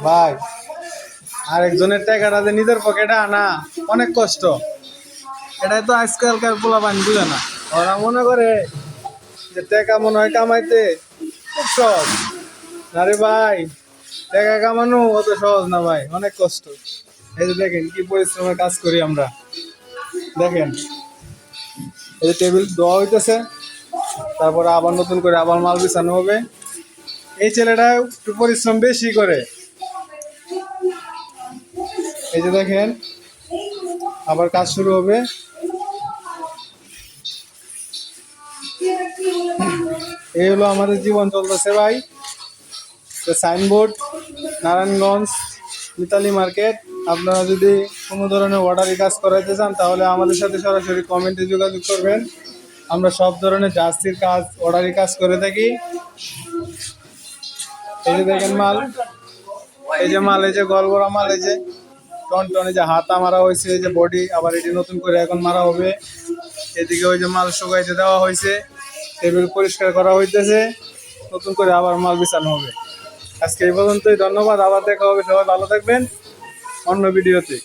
ভাই আরেকজনের টাকাটা যে নিজের পকেটে আনা অনেক কষ্ট। এটাই তো আজকালকার পোলাপান বুঝে না। ওরা মনে করে যে টাকা মনে হয় কামাইতে খুব সহজ। আরে ভাই, টাকা কামানো অত সহজ না ভাই, অনেক কষ্ট। এই যে দেখেন কি পরিশ্রমের কাজ করি আমরা। দেখেন এই যে টেবিল দেওয়া হইতেছে, তারপরে আবার নতুন করে আবার মাল বিছানো হবে। এই ছেলেটা একটু পরিশ্রম বেশি করে। এই যে দেখেন আবার কাজ শুরু হবে। এই হলো আমাদের জীবন চলতেছে ভাই। Signboard Narayanganj Mitali market. আপনারা যদি কোনো ধরনের অর্ডারি কাজ করাইতে চান তাহলে আমাদের সাথে সরাসরি কমেন্টে যোগাযোগ করবেন। আমরা সব ধরনের জার্সির কাজ অর্ডারি কাজ করে থাকি। এই যে দেখেন মাল, এই যে মাল, এই যে গলবরা মাল, এই যে টন এই যে হাতা মারা হয়েছে, এই যে বডি আবার এটি নতুন করে এখন মারা হবে। এদিকে ওই যে মাল শুকাইতে দেওয়া হয়েছে, টেবিল পরিষ্কার করা হইতেছে, নতুন করে আবার মাল বিছানো হবে। আজকে এই পর্যন্তই, ধন্যবাদ। আবার দেখা হবে, সবাই ভালো থাকবেন অন্য ভিডিওতে।